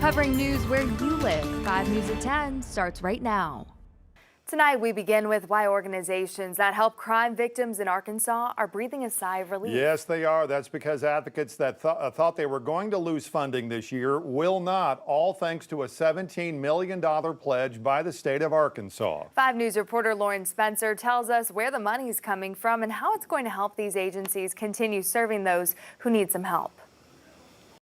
Covering news where you live. 5 News at 10 starts right now. Tonight, we begin with why organizations that help crime victims in Arkansas are breathing a sigh of relief. Yes, they are. That's because advocates that thought they were going to lose funding this year will not, all thanks to a $17 million pledge by the state of Arkansas. 5 News reporter Lauren Spencer tells us where the money is coming from and how it's going to help these agencies continue serving those who need some help.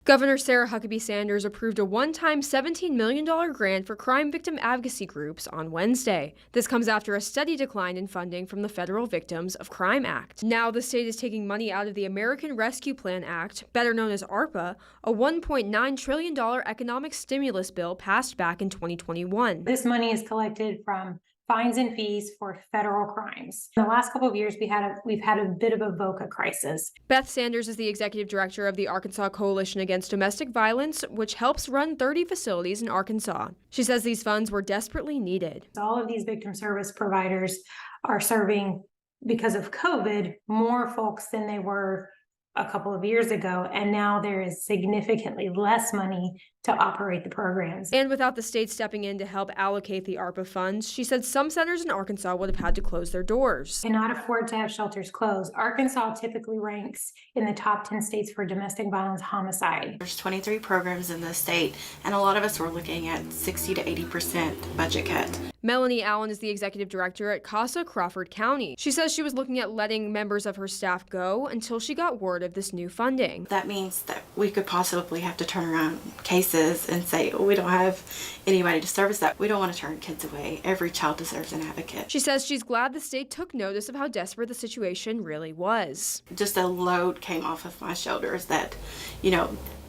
Governor Sarah Huckabee Sanders approved a one-time $17 million grant for crime victim advocacy groups on Wednesday. This comes after a steady decline in funding from the Federal Victims of Crime Act. Now the state is taking money out of the American Rescue Plan Act, better known as ARPA, a $1.9 trillion economic stimulus bill passed back in 2021. This money is collected from fines and fees for federal crimes. In the last couple of years, we've had a bit of a VOCA crisis. Beth Sanders is the executive director of the Arkansas Coalition Against Domestic Violence, which helps run 30 facilities in Arkansas. She says these funds were desperately needed. All of these victim service providers are serving, because of COVID, more folks than they were a couple of years ago, and now there is significantly less money to operate the programs. And without the state stepping in to help allocate the ARPA funds, she said some centers in Arkansas would have had to close their doors. Cannot afford to have shelters closed. Arkansas typically ranks in the top 10 states for domestic violence homicide. There's 23 programs in the state, and a lot of us were looking at 60 to 80% budget cut. Melanie Allen is the executive director at CASA Crawford County. She says she was looking at letting members of her staff go until she got word of this new funding. That means that we could possibly have to turn around cases and say, oh, we don't have anybody to service that. We don't want to turn kids away. Every child deserves an advocate. She says she's glad the state took notice of how desperate the situation really was. Just a load came off of my shoulders that,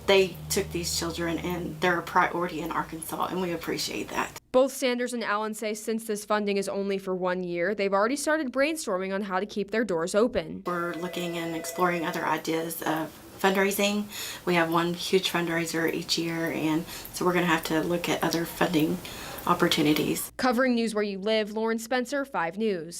they took these children and they're a priority in Arkansas, and we appreciate that. Both Sanders and Allen say since this funding is only for 1 year, they've already started brainstorming on how to keep their doors open. We're looking and exploring other ideas of fundraising. We have one huge fundraiser each year, and so we're going to have to look at other funding opportunities. Covering news where you live, Lauren Spencer, 5 News.